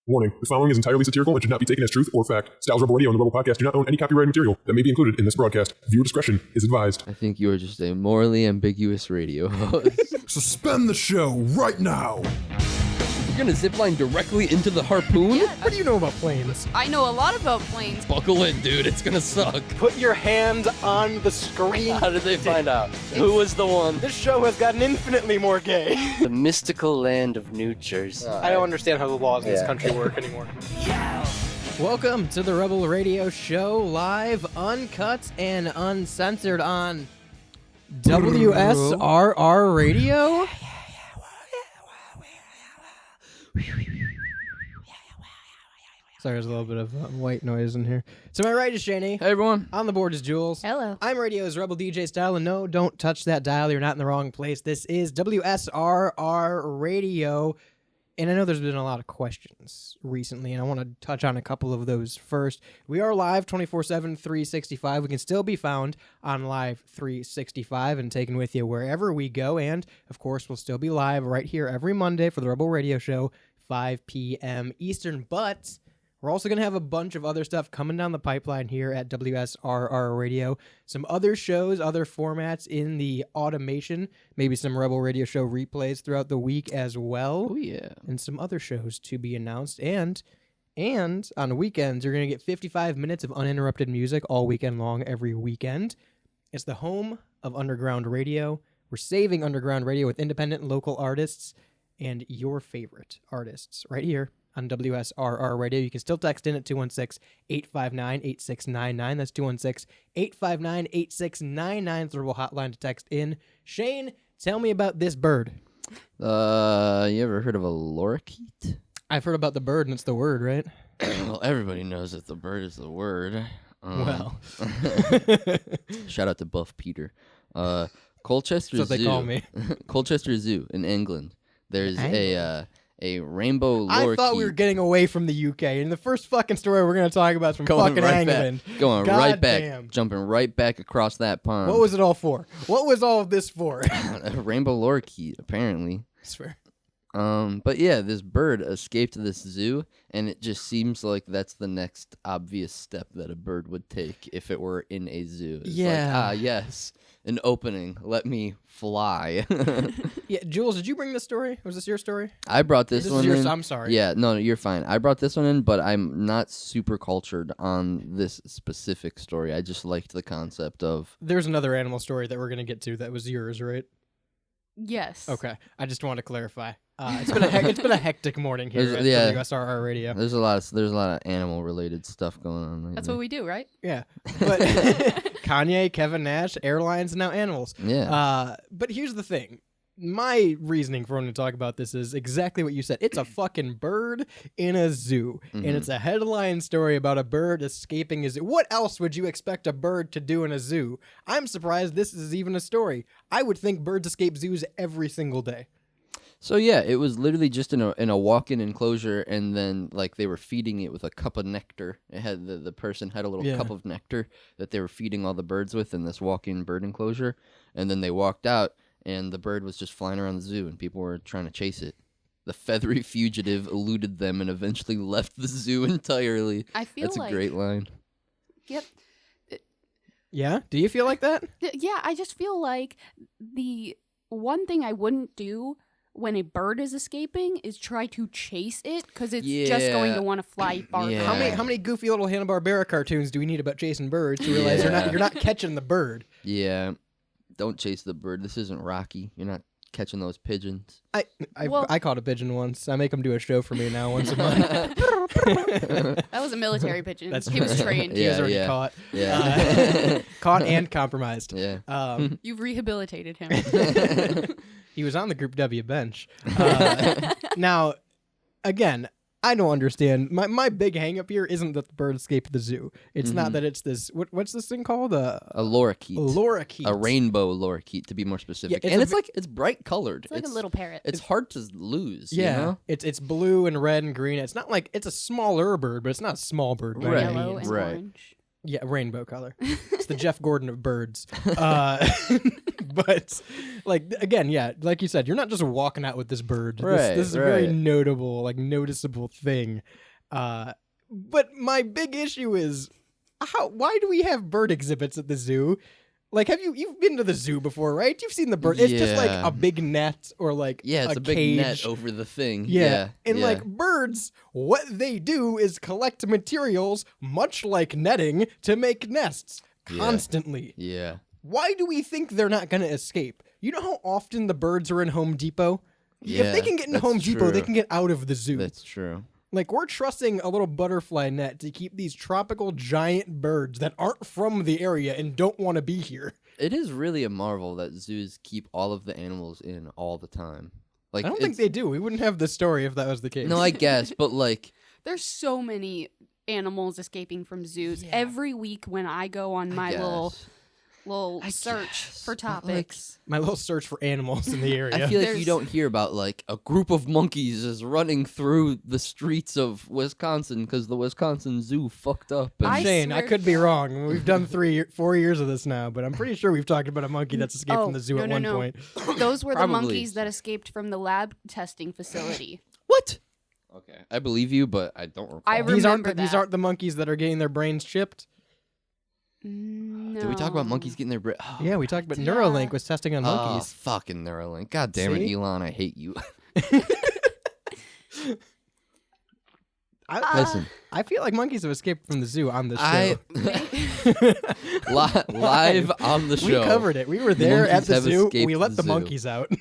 Warning, the following is entirely satirical and should not be taken as truth or fact. Styles Rebel Radio and the Rebel Podcast do not own any copyrighted material that may be included in this broadcast. Viewer discretion is advised. I think you are just a morally ambiguous radio host. Suspend the show right now! You're gonna zipline directly into the harpoon? Yeah. What do you know about planes? I know a lot about planes. Buckle in, dude. It's gonna suck. Put your hand on the screen. How did they find out? Who was the one? This show has gotten infinitely more gay. The mystical land of New Jersey. I don't understand how the laws in this country work anymore. Welcome to the Rebel Radio Show, live, uncut, and uncensored on WSRR Radio. Sorry, there's a little bit of white noise in here. To my right is Shani. Hey, everyone. On the board is Jules. Hello. I'm Radio's Rebel DJ style, and no, don't touch that dial. You're not in the wrong place. This is WSRR Radio. And I know there's been a lot of questions recently, and I want to touch on a couple of those first. We are live 24/7, 365. We can still be found on Live 365 and taken with you wherever we go. And, of course, we'll still be live right here every Monday for the Rebel Radio Show, 5 p.m. Eastern. But we're also going to have a bunch of other stuff coming down the pipeline here at WSRR Radio. Some other shows, other formats in the automation, maybe some Rebel Radio Show replays throughout the week as well. Oh, yeah. And some other shows to be announced. And on weekends, you're going to get 55 minutes of uninterrupted music all weekend long, every weekend. It's the home of underground radio. We're saving underground radio with independent and local artists and your favorite artists right here on WSRR Radio. You can still text in at 216-859-8699. That's 216-859-8699. The Rebel hotline to text in. Shane, tell me about this bird. You ever heard of a lorikeet? I've heard about the bird, and it's the word, right? Well, everybody knows that the bird is the word. Well. Shout out to Buff Peter. Colchester That's what Zoo. they call me. Colchester Zoo in England. There's a rainbow lorikeet. I thought we were getting away from the UK, and the first fucking story we're going to talk about is from Going fucking right England. back. Going God right back. damn. Jumping right back across that pond. What was it all for? What was all of this for? A rainbow lorikeet, apparently. I swear. But yeah, this bird escaped this zoo, and it just seems like that's the next obvious step that a bird would take if it were in a zoo. It's Yeah. like, yes, an opening. Let me fly. Yeah, Jules, did you bring this story? Was this your story? I brought this one in. I'm sorry. Yeah, no, you're fine. I brought this one in, but I'm not super cultured on this specific story. I just liked the concept of... There's another animal story that we're going to get to that was yours, right? Yes. Okay. I just wanted to clarify. It's been a hectic morning here at WSRR Radio. There's a lot of animal related stuff going on lately. That's what we do, right? Yeah. But Kanye, Kevin Nash, airlines, and now animals. Yeah. But here's the thing. My reasoning for wanting to talk about this is exactly what you said. It's a fucking bird in a zoo. Mm-hmm. And it's a headline story about a bird escaping a zoo. What else would you expect a bird to do in a zoo? I'm surprised this is even a story. I would think birds escape zoos every single day. So yeah, it was literally just in a walk-in enclosure, and then like they were feeding it with a cup of nectar. It had the person had a little cup of nectar that they were feeding all the birds with in this walk-in bird enclosure, and then they walked out, and the bird was just flying around the zoo, and people were trying to chase it. The feathery fugitive eluded them and eventually left the zoo entirely. I feel That's like... a great line. Yep. Yeah? Do you feel like that? Yeah, I just feel like the one thing I wouldn't do when a bird is escaping is try to chase it, because it's just going to want to fly farther. Yeah. How many goofy little Hanna-Barbera cartoons do we need about chasing birds to realize you're not catching the bird? Yeah. Don't chase the bird. This isn't Rocky. You're not catching those pigeons. I caught a pigeon once. I make him do a show for me now once a month. That was a military pigeon. He was trained. He was already caught. Yeah. Caught and compromised. Yeah. You've rehabilitated him. He was on the Group W bench. Now, again, I don't understand. My big hang-up here isn't that the bird escaped the zoo. It's not that it's this... What's this thing called? A lorikeet. A lorikeet. A rainbow lorikeet, to be more specific. Yeah, it's bright colored. It's like a little parrot. It's hard to lose. Yeah. You know? It's blue and red and green. It's not like... It's a smaller bird, but it's not a small bird. by any Yellow means. and Right. orange. Yeah, rainbow color. It's the Jeff Gordon of birds. But like again, yeah, like you said, you're not just walking out with this bird. This is a very notable, like noticeable thing. But my big issue is why do we have bird exhibits at the zoo? Like, you've been to the zoo before, right? You've seen the bird. It's just like a big net or like it's a big cage. net over the thing. And like birds, what they do is collect materials, much like netting, to make nests constantly. Yeah. Why do we think they're not going to escape? You know how often the birds are in Home Depot? If they can get in Home Depot, they can get out of the zoo. That's true. Like, we're trusting a little butterfly net to keep these tropical giant birds that aren't from the area and don't want to be here. It is really a marvel that zoos keep all of the animals in all the time. Like, I don't think they do. We wouldn't have this story if that was the case. No, I guess, but like... There's so many animals escaping from zoos. Every week when I go on my little search for topics. My little search for animals in the area. I feel like you don't hear about like a group of monkeys is running through the streets of Wisconsin because the Wisconsin Zoo fucked up. And Shane, I could be wrong. We've done 4 years of this now, but I'm pretty sure we've talked about a monkey that's escaped from the zoo at one point. Those were the monkeys that escaped from the lab testing facility. What? Okay, I believe you, but I don't recall. I remember These aren't the monkeys that are getting their brains chipped? No. Did we talk about monkeys getting their brain? Oh, yeah, we talked about Neuralink was testing on monkeys. Oh, fucking Neuralink. God damn it, Elon, I hate you. Listen. I feel like monkeys have escaped from the zoo on this show. Live on the show. We covered it. We were there at the zoo. We let the monkeys out.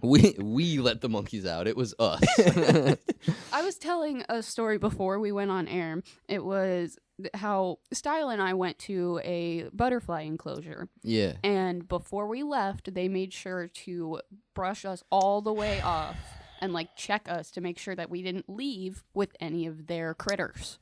We let the monkeys out. It was us. I was telling a story before we went on air. It was how Style and I went to a butterfly enclosure. Yeah. And before we left, they made sure to brush us all the way off and like check us to make sure that we didn't leave with any of their critters.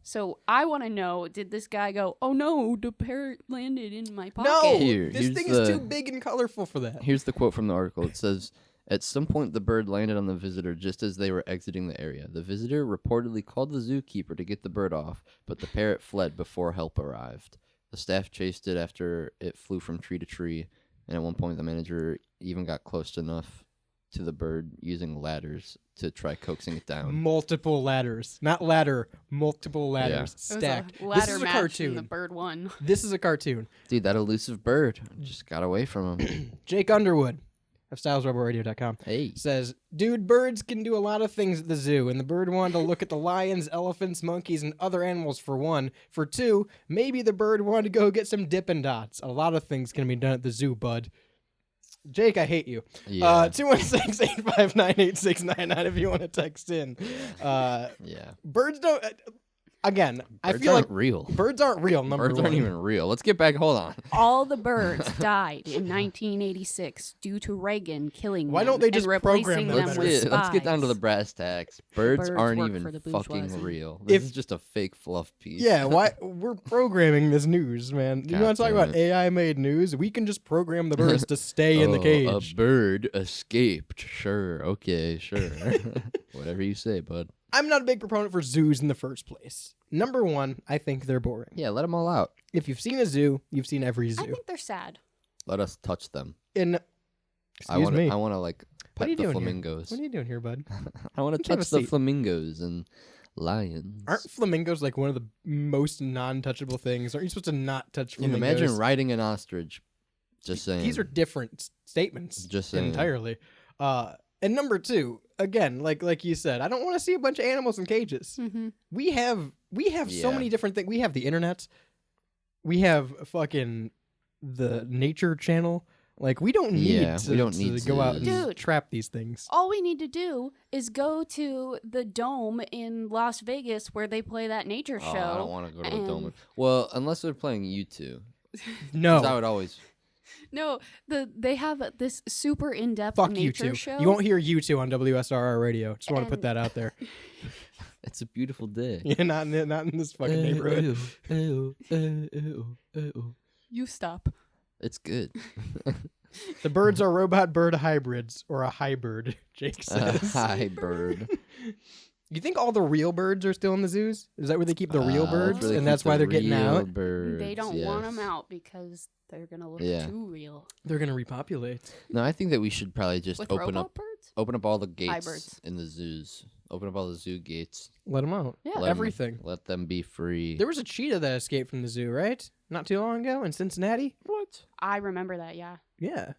So I want to know, did this guy go, oh no, the parrot landed in my pocket? No, this thing is too big and colorful for that. Here's the quote from the article. It says, at some point the bird landed on the visitor just as they were exiting the area. The visitor reportedly called the zookeeper to get the bird off, but the parrot fled before help arrived. The staff chased it after it flew from tree to tree, and at one point the manager even got close enough to the bird using ladders to try coaxing it down. Multiple ladders. Not ladder, multiple ladders stacked. It was a ladder this is a match cartoon. and the bird won. This is a cartoon. Dude, that elusive bird just got away from him. Jake Underwood of StylesRebelRadio.com says, dude, birds can do a lot of things at the zoo, and the bird wanted to look at the lions, elephants, monkeys, and other animals for one. For two, maybe the bird wanted to go get some Dippin' Dots. A lot of things can be done at the zoo, bud. Jake, I hate you. Yeah. 216-859-8699 if you want to text in. Birds don't... Again, I feel like real. Birds aren't real, Birds aren't even real. Let's get back. Hold on. All the birds died in 1986 due to Reagan killing them. Why don't they just and program replacing them them better? with spies? Let's get down to the brass tacks. Birds aren't work even for the fucking bourgeoisie. real. This is just a fake fluff piece. Yeah, why we're programming this news, man. You want to talk damn about AI-made news? We can just program the birds to stay in the A cage. bird escaped. Sure. Okay. Sure. Whatever you say, bud. I'm not a big proponent for zoos in the first place. Number one, I think they're boring. Yeah, let them all out. If you've seen a zoo, you've seen every zoo. I think they're sad. Let us touch them. Excuse me. I want to like What are pet you the doing flamingos. Here? What are you doing here, bud? I want to Have a touch the seat. flamingos and lions. Aren't flamingos like one of the most non-touchable things? Aren't you supposed to not touch Can you flamingos? imagine riding an ostrich? Just saying. These are different statements. Just saying. Entirely. And number two, again, like you said, I don't want to see a bunch of animals in cages. Mm-hmm. We have so many different things. We have the internet. We have fucking the Nature Channel. Like, we don't need to go out and Dude. trap these things. All we need to do is go to the Dome in Las Vegas where they play that nature show. I don't want to go to the dome. and- Well, unless they're playing U2. No. 'Cause I would always. No, they have this super in-depth Fuck nature U2. show. You won't hear U2 on WSRR radio. Just want to put And- that out there. It's a beautiful day. Yeah, not in this fucking neighborhood. You stop. It's good. The birds are robot bird hybrids, or a hybrid, Jake says. Hi, bird. You think all the real birds are still in the zoos? Is that where they keep the real birds, where they and keep that's why the they're getting real out? Birds, They don't want them yes. out because they're gonna look Yeah. too real. They're gonna repopulate. No, I think that we should probably just With open robot up birds? all the gates Hybrids. in the zoos. Open up all the zoo gates. Let them out. Yeah. Let 'em- Everything. Let them be free. There was a cheetah that escaped from the zoo, right? Not too long ago in Cincinnati. What? I remember that. Yeah. Yeah,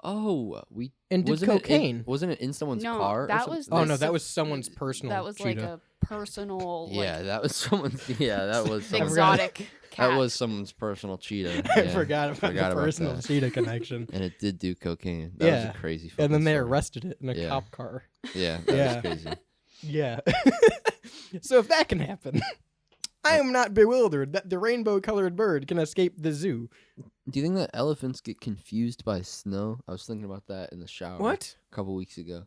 Oh, we and did wasn't cocaine. Wasn't it in someone's No, car? or that something? was Oh no, this- that was someone's personal. That was like cheetah. a personal, Yeah, that was someone's. Yeah, that was someone's, exotic cat. that was someone's personal cheetah. I Yeah, forgot about the personal that. cheetah connection. And it did do cocaine. That Yeah. was a crazy. And then fucking they story. arrested it in a Yeah. cop car. Yeah, that Yeah. was crazy. Yeah. So if that can happen, I am not bewildered that the rainbow-colored bird can escape the zoo. Do you think that elephants get confused by snow? I was thinking about that in the shower. What? A couple weeks ago.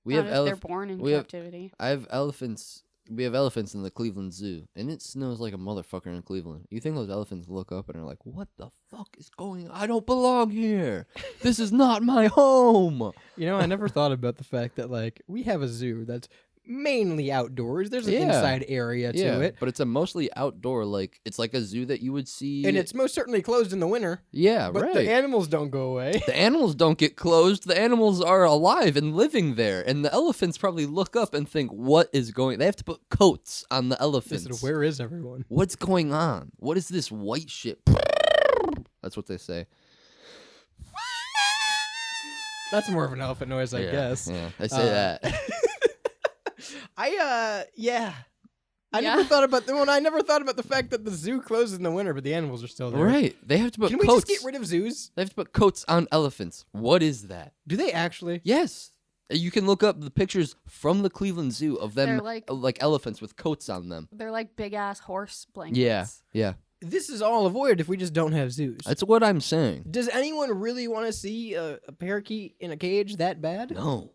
We Not have if they're born in we have- captivity. I have elephants. We have elephants in the Cleveland Zoo, and it snows like a motherfucker in Cleveland. You think those elephants look up and are like, "What the fuck is going on? I don't belong here. This is not my home." You know, I never thought about the fact that like we have a zoo that's mainly outdoors. There's an Yeah. inside area to it, but it's a mostly outdoor. Like it's like a zoo that you would see, and it's most certainly closed in the winter. yeah, But right. the animals don't go away. The animals don't get closed. The animals are alive and living there. And the elephants probably look up and think, what is going... They have to put coats on the elephants. Listen, where is everyone? What's going on? What is this white shit? That's what they say. That's more of an elephant noise, I Yeah, guess. Yeah, I say that. Yeah. I Yeah. never thought about I never thought about the fact that the zoo closes in the winter, but the animals are still there. Right. They have to put Can we coats. just get rid of zoos? They have to put coats on elephants. What is that? Do they actually? Yes. You can look up the pictures from the Cleveland Zoo of them They're like elephants with coats on them. They're like big ass horse blankets. Yeah. Yeah. This is all avoided if we just don't have zoos. That's what I'm saying. Does anyone really want to see a parakeet in a cage that bad? No.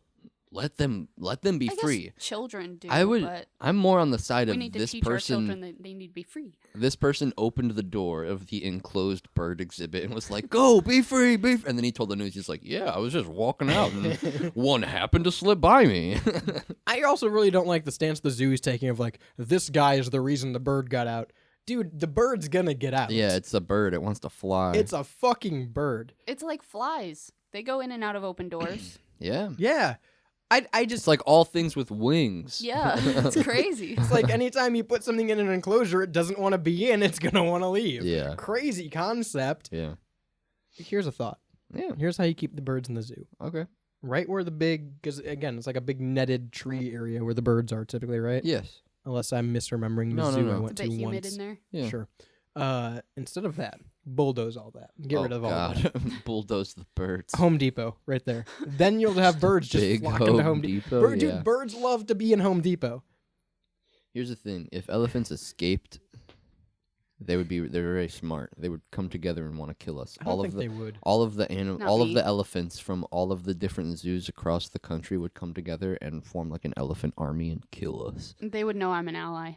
Let them be I guess free. children do. I would. But I'm more on the side we of need to this teach our children person. that they need to be free. This person opened the door of the enclosed bird exhibit and was like, "Go, be free, be free." And then he told the news, he's like, "Yeah, I was just walking out and one happened to slip by me." I also really don't like the stance the zoo is taking of like, this guy is the reason the bird got out. Dude, the bird's gonna get out. Yeah, it's a bird. It wants to fly. It's a fucking bird. It's like flies. They go in and out of open doors. Yeah. Yeah. I just It's like all things with wings. Yeah, it's crazy. It's like anytime you put something in an enclosure it doesn't want to be in, it's going to want to leave. Yeah. Crazy concept. Yeah. Here's a thought. Yeah. Here's how you keep the birds in the zoo. Okay. Right where the big, because again, it's like a big netted tree area where the birds are typically, right? Yes. Unless I'm misremembering the No, zoo no. I It's It's a went bit to humid once. in there. Yeah. Sure. Instead of that, bulldoze all that. Get rid of all God. that. Bulldoze the birds. Home Depot, right there. Then you'll have birds just Big flock into Home Home Depot. Depot, yeah. Dude, birds love to be in Home Depot. Here's the thing: if elephants escaped, they're very smart. They would come together and want to kill us. I don't think they would. All of the Not all of me. the elephants from all of the different zoos across the country would come together and form like an elephant army and kill us. They would know I'm an ally.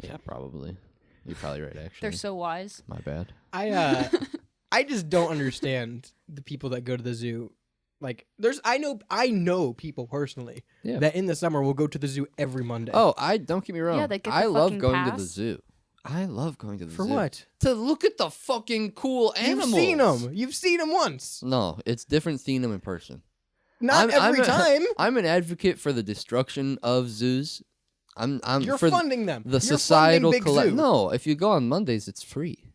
Yeah, probably. You're probably right. Actually, They're so wise. my bad. I just don't understand the people that go to the zoo. Like, I know people personally Yeah. that in the summer will go to the zoo every Monday. Oh, I don't get me wrong. Yeah, they get I the love fucking going to the pass. zoo. I love going to the for zoo. what? To look at the fucking cool animals. You've seen them. You've seen them once. No, it's different seeing them in person. Not every time. I'm an advocate for the destruction of zoos. I'm You're for funding them. the You're societal funding Big Zoo. No, if you go on Mondays, it's free.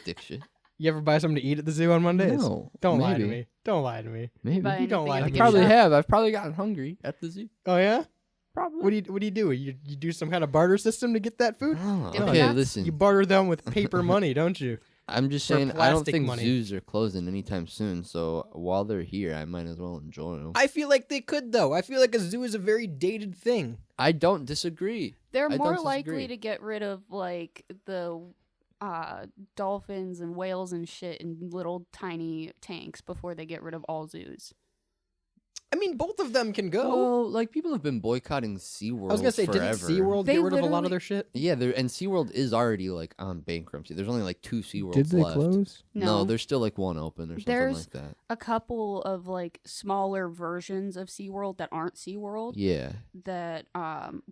Dipshit. You ever buy something to eat at the zoo on Mondays? No, Don't lie to maybe. me. Don't lie to me. Maybe. Buy You don't anything lie at to the me. gift Probably shop. have. I've probably gotten hungry at the zoo. Oh yeah? Probably. What do you do? You do some kind of barter system to get that food? Oh, Dippin' okay, dots? listen. You barter them with paper money, don't you? I'm just for saying, I don't plastic think money. zoos are closing anytime soon. So while they're here, I might as well enjoy them. I feel like they could though. I feel like a zoo is a very dated thing. I don't disagree. They're I more don't likely disagree. to get rid of like the dolphins and whales and shit in little tiny tanks before they get rid of all zoos. mean, both of them can go. Well, like people have been boycotting SeaWorld. I was gonna say, forever. didn't SeaWorld They get rid of a lot of literally- their shit? Yeah, and SeaWorld is already like on bankruptcy. There's only like 2 SeaWorlds Did they left. close? No, No. there's still like one open or something There's- like that. A couple of like smaller versions of SeaWorld that aren't SeaWorld Yeah. that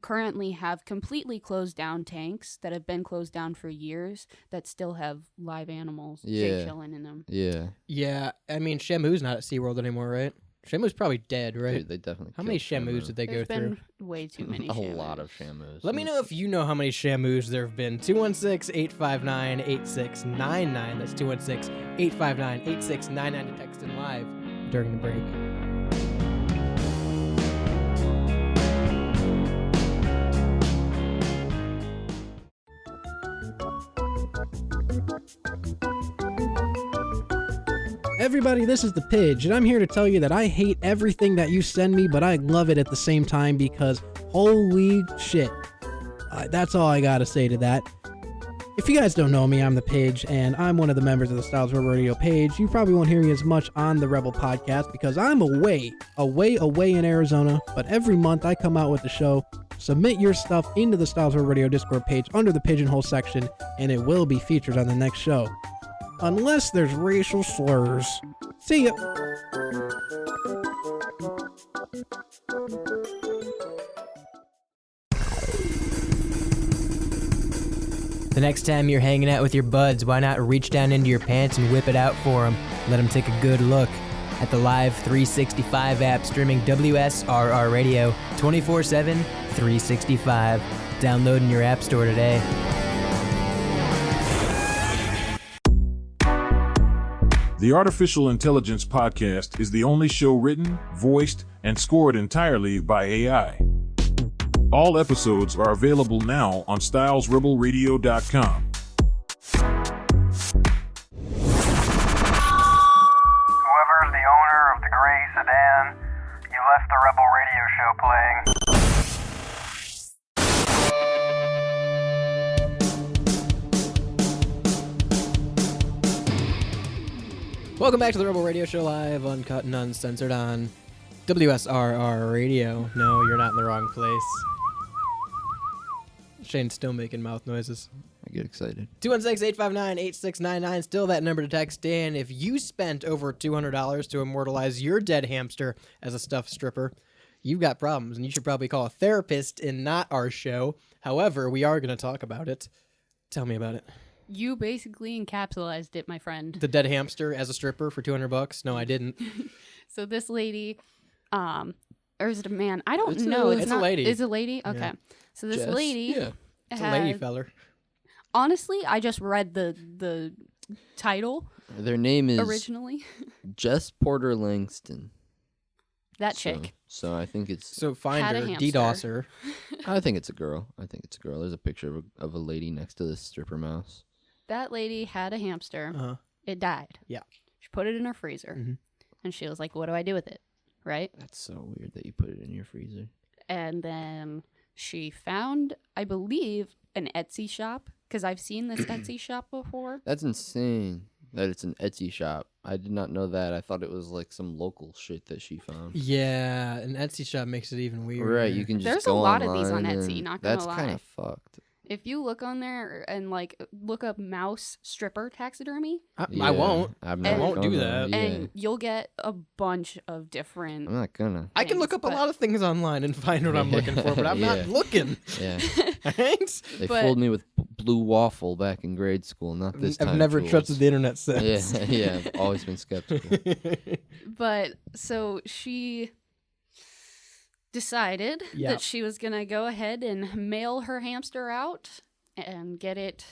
currently have completely closed down tanks that have been closed down for years that still have live animals Yeah. chilling in them. Yeah. Yeah, I mean, Shamu's not at SeaWorld anymore, right? Shamu's probably dead, right? Dude, they definitely How many killed Shamus did they There's go through? been way too many. A Shamus. lot of Shamus. Let me know if you know how many Shamus there have been. 216-859-8699. That's 216-859-8699 to text in live during the break. Everybody, this is the Pidge, and I'm here to tell you that I hate everything that you send me, but I love it at the same time because holy shit. That's all I gotta say to that. If you guys don't know me, I'm the Pidge, and I'm one of the members of the Styles Rebel Radio page. You probably won't hear me as much on the Rebel podcast because I'm away in Arizona, but every month I come out with the show. Submit your stuff into the Styles Rebel Radio Discord page under the Pigeonhole section, and it will be featured on the next show. Unless there's racial slurs. See ya. The next time you're hanging out with your buds, why not reach down into your pants and whip it out for them? Let them take a good look at the Live 365 app streaming WSRR Radio 24/7, 365. Download in your app store today. The Artificial Intelligence Podcast is the only show written, voiced, and scored entirely by AI. All episodes are available now on stylesrebelradio.com. Whoever's the owner of the gray sedan, you left the Rebel Radio show playing. Welcome back to the Rebel Radio Show, live, uncut, and uncensored on WSRR Radio. No, you're not in the wrong place. Shane's still making mouth noises. I get excited. 216-859-8699, still that number to text in. If you spent over $200 to immortalize your dead hamster as a stuffed stripper, you've got problems, and you should probably call a therapist and not our show. However, we are going to talk about it. Tell me about it. You basically encapsulated it, my friend. The dead hamster as a stripper for $200? No, I didn't. So this lady, or is it a man? I don't It's a- know. it's a not, lady. It's a lady? Okay. Yeah. So this Jess? lady Yeah. It's a lady had- feller. Honestly, I just read the title Their name is originally. Jess Porter Langston. That So- chick. So I think it's. So find Had a her, hamster. DDoS her. I think it's a girl. There's a picture of a lady next to this stripper mouse. That lady had a hamster. Uh-huh. It died. Yeah. She put it in her freezer. Mhm. And she was like, what do I do with it? Right? That's so weird that you put it in your freezer. And then she found, I believe, an Etsy shop. Because I've seen this Etsy shop before. That's insane that it's an Etsy shop. I did not know that. I thought it was like some local shit that she found. Yeah, an Etsy shop makes it even weirder. Right, you can just There's a go lot of these on online Etsy, and not gonna that's lie. kind of fucked. If you look on there and like look up mouse stripper taxidermy, I Yeah, won't. I've I never won't do gone that. there. Yeah. and you'll get a bunch of different. I'm not gonna. I can look up a but- lot of things online and find what I'm looking for, but I'm Yeah. not looking. Yeah, Right? they But- fooled me with blue waffle back in grade school. Not this time. I've never Jules. trusted the internet since. Yeah, yeah. I've always been skeptical. But so she decided Yeah. that she was gonna go ahead and mail her hamster out and get it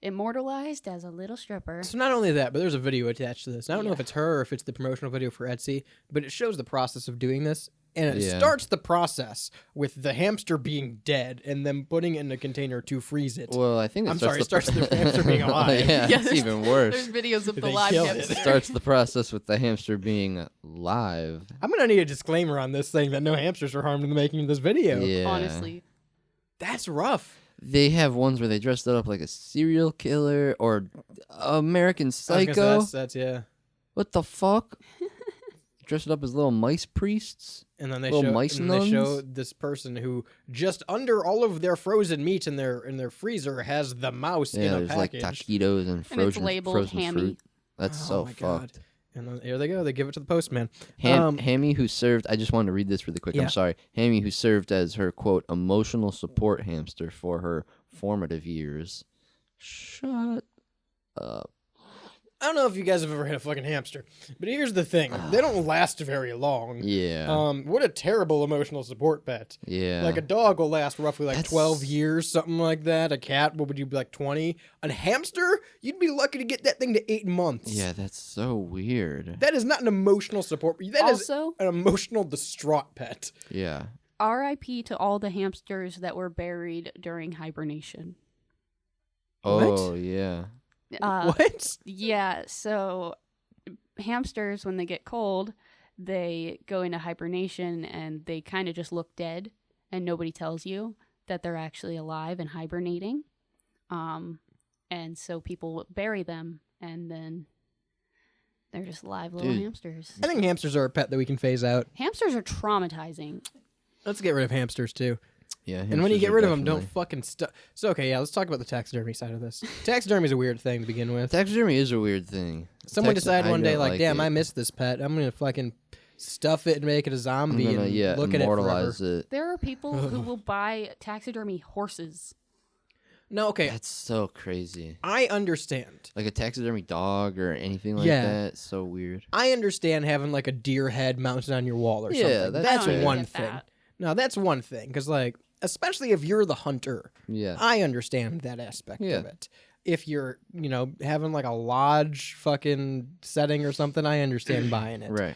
immortalized as a little stripper. So not only that, but there's a video attached to this. I don't know Yeah. if it's her or if it's the promotional video for Etsy, but it shows the process of doing this. And it Yeah. starts the process with the hamster being dead and then putting it in a container to freeze it. Well, I think it I'm starts sorry, it starts with the hamster being alive. yeah, Yeah, it's there's- even worse. There's videos of the They live killed it. hamster. Starts the process with the hamster being live. I'm going to need a disclaimer on this saying that no hamsters were harmed in the making of this video. Yeah. Honestly, That's rough. They have ones where they dressed it up like a serial killer or American I was gonna say Psycho. that's yeah. What the fuck? dressed up as little mice priests. And then they Little show, mice and they show nuns? this person who just under all of their frozen meat in their freezer has the mouse Yeah, in a there's like package. taquitos and it's frozen, labeled frozen hammy. fruit. That's so my God. fucked. And then here they go. They give it to the postman. Hammy, who served, I just wanted to read this really quick. Yeah. I'm sorry. Hammy, who served as her, quote, emotional support hamster for her formative years. Shut up. I don't know if you guys have ever had a fucking hamster, but here's the thing: they don't last very long. Yeah. What a terrible emotional support pet. Yeah. Like a dog will last roughly like That's- 12 years, something like that. A cat, what would you be like 20? A hamster, you'd be lucky to get that thing to 8 months. Yeah, that's so weird. That is not an emotional support. That is Also, an emotional distraught pet. Yeah. RIP to all the hamsters that were buried during hibernation. Oh, yeah. What? Yeah, so hamsters, when they get cold, they go into hibernation and they kind of just look dead, and nobody tells you that they're actually alive and hibernating. And so people bury them, and then they're just live little Dude. hamsters. I think hamsters are a pet that we can phase out. Hamsters are traumatizing. Let's get rid of hamsters too. Yeah. And when you hamsters get are rid of them, don't definitely- fucking stuff. So, okay, yeah, let's talk about the taxidermy side of this. Taxidermy is a weird thing to begin with. Taxidermy is a weird thing. Someone Taxi- decided I one day, don't like, damn, it. I miss this pet. I'm going to fucking stuff it and make it a I'm zombie gonna, and yeah, look at it forever. immortalize it. There are people who will buy taxidermy horses. No, okay, That's so crazy. I understand. Like a taxidermy dog or anything like Yeah. that. It's so weird. I understand having, like, a deer head mounted on your wall or Yeah, something. that's I That's don't one get thing. that. No, that's one thing. Because, like, especially if you're the hunter, Yeah. I understand that aspect Yeah. of it. If you're, having, like, a lodge fucking setting or something, I understand buying it. Right.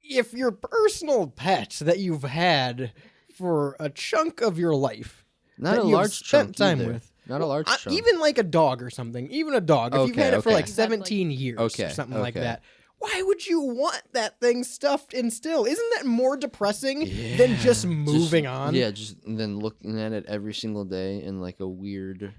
If your personal pet that you've had for a chunk of your life, Not that a you've large spent chunk time either. with, Not a large chunk. even like a dog or something, even a dog, if you've Okay, had it for okay. like That's like- 17 years Okay, or something like okay. that, why would you want that thing stuffed in still? Isn't that more depressing than just moving on? Yeah, just then looking at it every single day in like a weird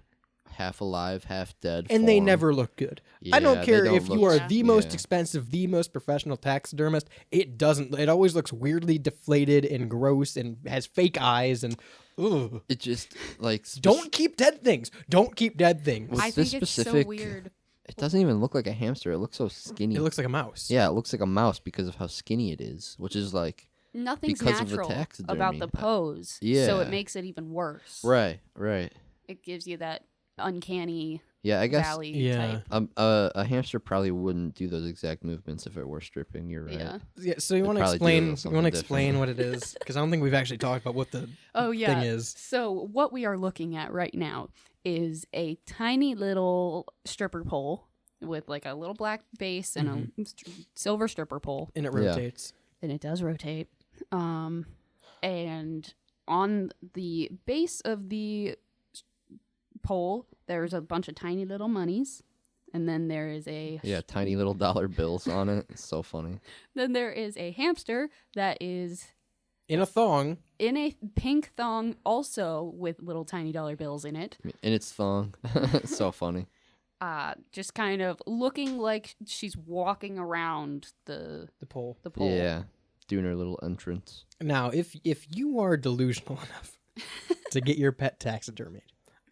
half alive, half dead And they form. never look good. Yeah, I don't they care don't if you look- are the most yeah. expensive, the most professional taxidermist. It doesn't. It always looks weirdly deflated and gross and has fake eyes and. Ugh. It just like Don't keep dead things. Don't keep dead things. With I this think it's so specific- weird. It doesn't even look like a hamster. It looks so skinny. It looks like a mouse. Yeah, it looks like a mouse because of how skinny it is, which is like Nothing's because of the natural about taxidermy. the pose. So Yeah. it makes it even worse. right. It gives you that uncanny Yeah, I guess valley Yeah. type. a hamster probably wouldn't do those exact movements if it were stripping. You're right. Yeah. Yeah. So you They'd want to probably do a explain? little You something want to different. explain what it is? Because I don't think we've actually talked about what the Oh yeah. thing is. So what we are looking at right now is a tiny little stripper pole with like a little black base and a silver stripper pole, And it Yeah. rotates. and it does rotate. And on the base of the pole, there's a bunch of tiny little monies, and then there is a Yeah, tiny little dollar bills on it. It's so funny. then there is a hamster that is In a thong. in a pink thong, also with little tiny dollar bills in it. In its thong. It's so funny. Just kind of looking like she's walking around the The pole. pole. Yeah, doing her little entrance. Now, if you are delusional enough to get your pet taxidermied,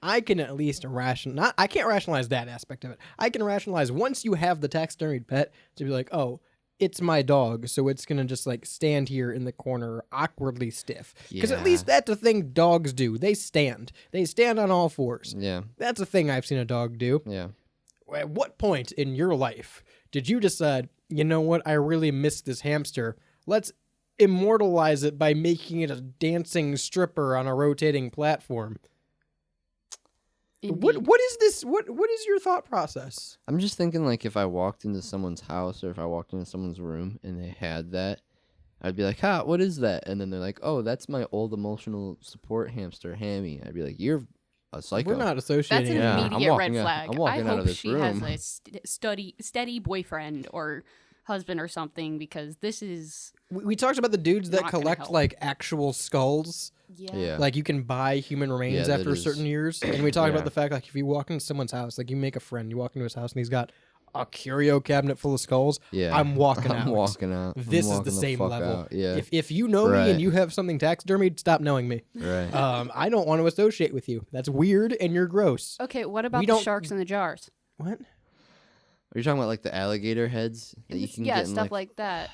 I can at least I can't rationalize that aspect of it. I can rationalize once you have the taxidermied pet to be like, oh, it's my dog, so it's gonna just like stand here in the corner awkwardly stiff. Because at Yeah. least that's the thing dogs do. They stand. They stand on all fours. Yeah, That's a thing I've seen a dog do. yeah. At what point in your life did you decide, you know what, I really miss this hamster? Let's immortalize it by making it a dancing stripper on a rotating platform. Indeed. What is this? What is your thought process? I'm just thinking like if I walked into someone's house or if I walked into someone's room and they had that, I'd be like, "Ha, what is that?" And then they're like, "Oh, that's my old emotional support hamster, Hammy." I'd be like, "You're a psycho." We're not That's associating. an Yeah, I'm immediate red walking out- flag. I'm I walking out of hope this she has room. a steady boyfriend or husband or something, because this is We talked about the dudes that Not gonna collect help. like actual skulls. Yeah. Like you can buy human remains Yeah, that after is- certain years. And we talked yeah. about the fact like if you walk into someone's house, like you make a friend, you walk into his house and he's got a curio cabinet full of skulls, Yeah. I'm walking out. I'm walking out. This I'm is walking the same fuck level. out. Yeah. If you know me Right. and you have something taxidermied, stop knowing me. Right. I don't want to associate with you. That's weird and you're gross. Okay, what about We the don't- sharks in the jars? What? Are you talking about like the alligator heads that you can Yeah, get in stuff like that.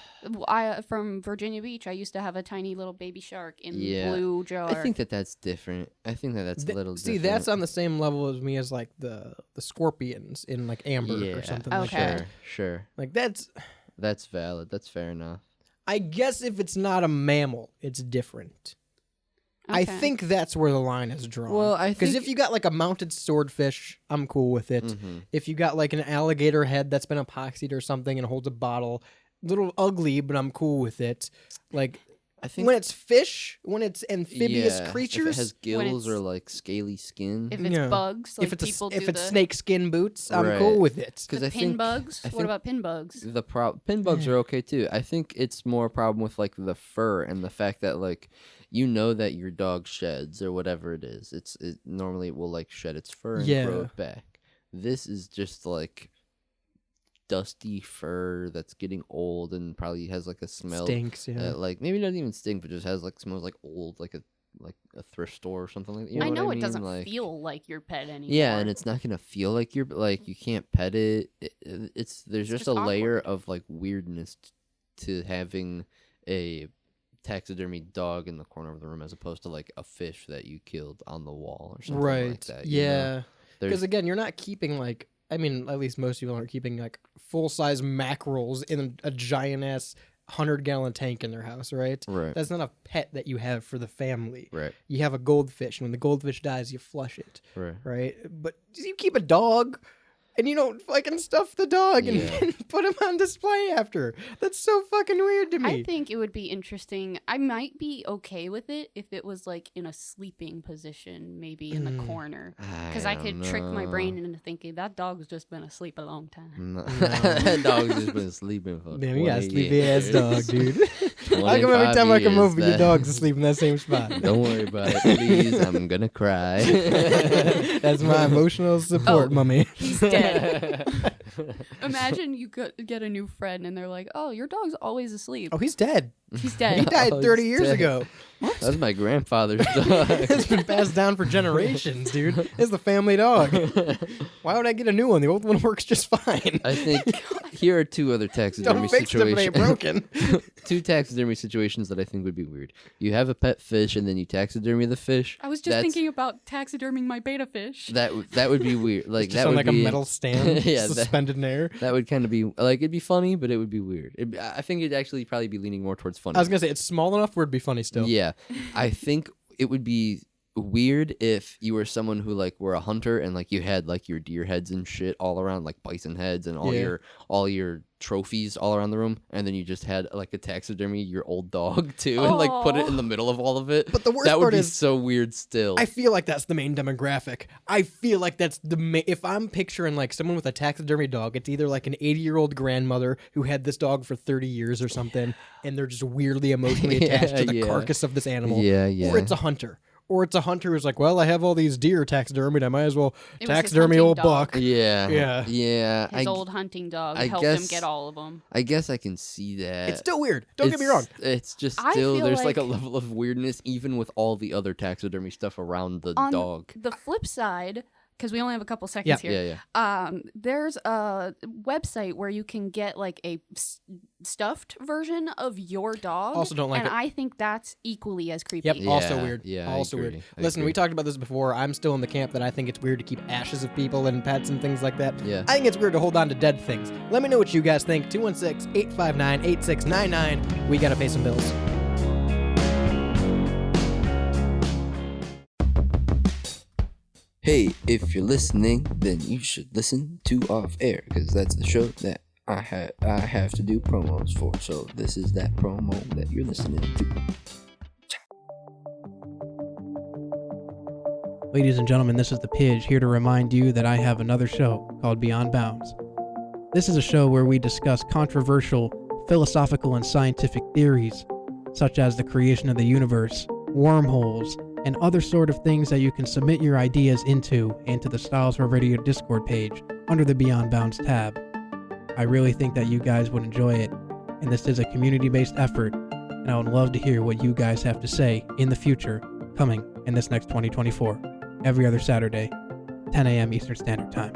I from Virginia Beach, I used to have a tiny little baby shark in blue jar. I think that's different. I think that's a little See, different. that's on the same level as me as like the scorpions in like Amber yeah. or something Okay. like that. Sure. Like that's valid. That's fair enough. I guess if it's not a mammal, it's different. I Okay. think that's where the line is drawn. Well, I because think- if you got like a mounted swordfish, I'm cool with it. Mhm. If you got like an alligator head that's been epoxied or something and holds a bottle, little ugly, but I'm cool with it. Like I think when it's fish, when it's amphibious yeah, creatures, if it has gills or it's- like scaly skin. if it's Yeah. bugs, like if it's people if do it's the, snake skin boots, I'm Right. cool with it. Because the I pin think bugs. I What think about pin bugs? the pin bugs are okay too. I think it's more a problem with like the fur and the fact that like you know that your dog sheds or whatever it is. It normally it will like shed its fur and grow Yeah. it back. This is just like dusty fur that's getting old and probably has like a smell Stinks, yeah. like maybe not even stink, but just has like smells like old, like a thrift store or something like that. You know I what know I it mean? doesn't like, feel like your pet anymore. yeah, and it's not gonna feel like you're like you can't pet it. It's there's It's just just a layer awkward. of like weirdness to having a taxidermy dog in the corner of the room as opposed to like a fish that you killed on the wall or something Right. like that. you know? Yeah. There's- Because again, you're not keeping like I mean, at least most people aren't keeping like full size mackerels in a giant ass 100-gallon tank in their house, right? Right. That's not a pet that you have for the family. Right. You have a goldfish, and when the goldfish dies, you flush it, Right. right? But you keep a dog, and you don't fucking stuff the dog and, Yeah. and put him on display after. That's so fucking weird to me. I think it would be interesting. I might be okay with it if it was like in a sleeping position, maybe in the corner, because I could trick my brain into thinking that dog's just been asleep a long time. No. That dog's just been sleeping for Damn, you got a 20 sleepy ass years. dog, dude. How come every 25 time I come years, over, your that- dog's asleep in that same spot? Don't worry about it, please. I'm gonna cry. That's my emotional support, Oh. mummy. He's dead. Imagine you get a new friend and they're like, "Oh, your dog's always asleep. Oh, he's dead. He's He dead." died Oh, 30 he's years dead. ago. That's my grandfather's dog. It's been passed down for generations, dude. It's the family dog. Why would I get a new one? The old one works just fine. I think here are two other taxidermy Don't fix it if it ain't broken. Two taxidermy situations that I think would be weird. You have a pet fish and then you taxidermy the fish. I was just That's- thinking about taxiderming my beta fish. that would be weird. Like Just that on would like be a metal stand Yeah, suspended in air. That would kind of be like it'd be funny, but it would be weird. I think it'd actually probably be leaning more towards funny. I was going to say, it's small enough where it'd be funny still. Yeah, I think it would be weird if you were someone who like were a hunter and like you had like your deer heads and shit all around, like bison heads and Yeah. all your trophies all around the room, and then you just had like a taxidermy your old dog too, and like put it in the middle of all of it. But the worst that would part be is- so weird. Still, I feel like that's the main demographic. I feel like that's the main. If I'm picturing like someone with a taxidermy dog, it's either like an 80-year-old grandmother who had this dog for 30 years or something, and they're just weirdly emotionally attached to the Yeah. carcass of this animal. Yeah, Or yeah. it's a hunter. Or it's a hunter who's like, well, I have all these deer taxidermied. I might as well It was his taxidermy hunting old dog. buck. yeah, Yeah. yeah. His old hunting dog I helped him guess- get all of them. I guess I can see that. It's still weird. Don't get me wrong. It's just I still feel there's like a like- level of weirdness even with all the other taxidermy stuff around the On dog. the flip side, because we only have a couple seconds Yeah. here. Yeah. There's a website where you can get like a stuffed version of your dog. Also don't like and it. I think that's equally as creepy. Yep. Also Yeah, weird. yeah, I Also agree. weird. I Listen, agree. we talked about this before. I'm still in the camp that I think it's weird to keep ashes of people and pets and things like that. Yeah. I think it's weird to hold on to dead things. Let me know what you guys think. 216-859-8699. We gotta pay some bills. Hey, if you're listening, then you should listen to Off Air because that's the show that I have to do promos for. So this is that promo that you're listening to. Ladies and gentlemen, this is the Pidge here to remind you that I have another show called Beyond Bounds. This is a show where we discuss controversial philosophical and scientific theories, such as the creation of the universe, wormholes, and other sort of things that you can submit your ideas into the Styles for Radio Discord page under the Beyond Bounds tab. I really think that you guys would enjoy it, and this is a community-based effort, and I would love to hear what you guys have to say in the future, coming in this next 2024, every other Saturday, 10 a.m. Eastern Standard Time.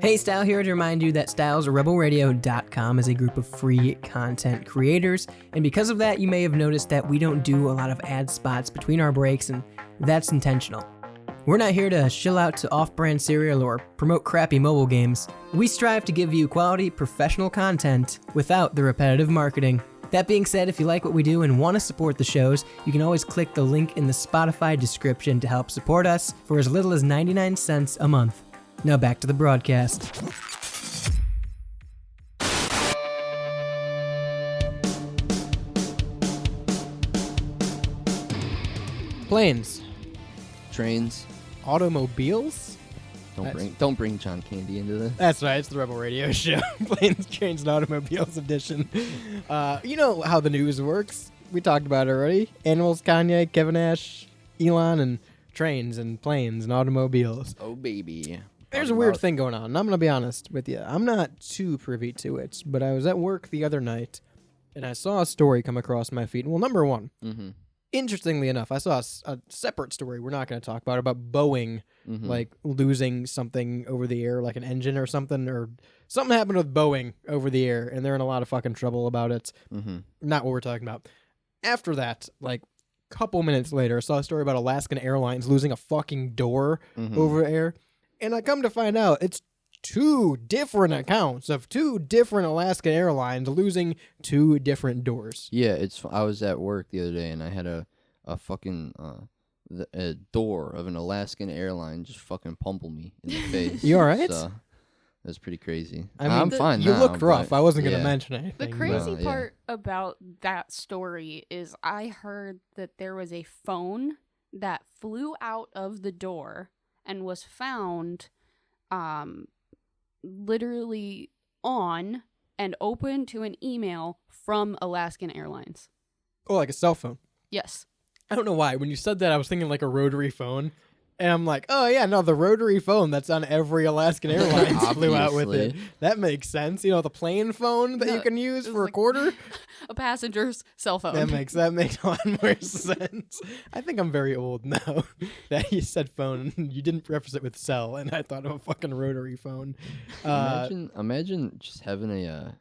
Hey, Style here to remind you that StylesRebelRadio.com is a group of free content creators, and because of that, you may have noticed that we don't do a lot of ad spots between our breaks, and that's intentional. We're not here to shill out to off-brand cereal or promote crappy mobile games. We strive to give you quality, professional content without the repetitive marketing. That being said, if you like what we do and want to support the shows, you can always click the link in the Spotify description to help support us for as little as 99 cents a month. Now back to the broadcast. Planes. Trains. Automobiles? Don't bring John Candy into this. That's right, it's the Rebel Radio Show. Planes, Trains, and Automobiles edition. You know how the news works. We talked about it already. Animals, Kanye, Kevin Nash, Elon, and trains and planes and automobiles. Oh, baby. There's a weird thing going on, and I'm going to be honest with you. I'm not too privy to it, but I was at work the other night, and I saw a story come across my feed. Well, number one, interestingly enough, I saw a separate story we're not going to talk about Boeing, like, losing something over the air, like an engine or something happened with Boeing over the air, and they're in a lot of fucking trouble about it. Not what we're talking about. After that, like, couple minutes later, I saw a story about Alaskan Airlines losing a fucking door over air. And I come to find out it's two different accounts of two different Alaskan Airlines losing two different doors. Yeah, I was at work the other day and I had a fucking a door of an Alaskan airline just fucking pummel me in the face. You all right? So, that's pretty crazy. I mean, I'm fine you now. looked rough. But I wasn't going to yeah. mention anything. The crazy yeah. part about that story is I heard that there was a phone that flew out of the door and was found literally on and open to an email from Alaskan Airlines. Oh, like a cell phone. Yes. I don't know why. When you said that, I was thinking like a rotary phone. And I'm like, oh, yeah, no, the rotary phone that's on every Alaskan Airlines flew out with it. That makes sense. You know, the plane phone that you can use for a quarter? A passenger's cell phone. That makes a lot more sense. I think I'm very old now that you said phone and you didn't preface it with cell, and I thought of a fucking rotary phone. Imagine just having a